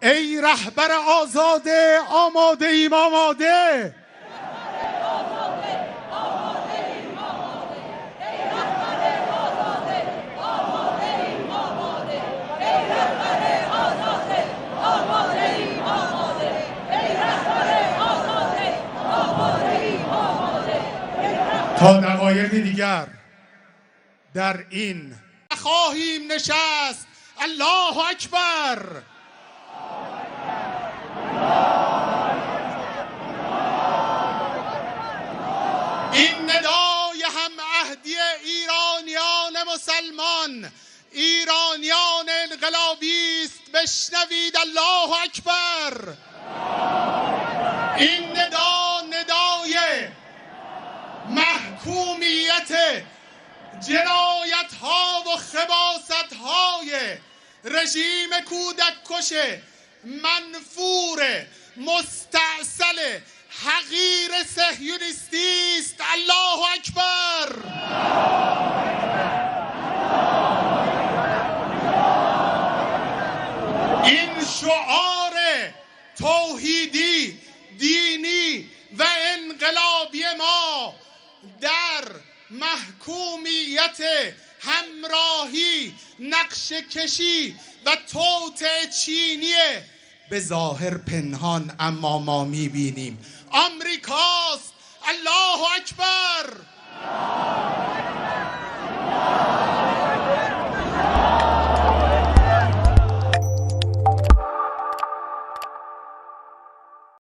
ای رهبر آزاده آماده ایم آماده. تا دقایق دیگر در این خواهیم نشست. الله اکبر. این ندای هم عهدی ایرانیان مسلمان، ایرانیان انقلابی است. بشنوید الله اکبر. این ندای محکومیت جنایت ها و خباثت های رژیم کودک کش منفور مستعسل حقیر صهیونیستی است. الله اکبر. این شعار توحیدی، دینی و انقلابی ما در محکومیت همراهی، نقشه کشی و توطئه چینی به ظاهر پنهان اما ما میبینیم آمریکاست. الله اکبر.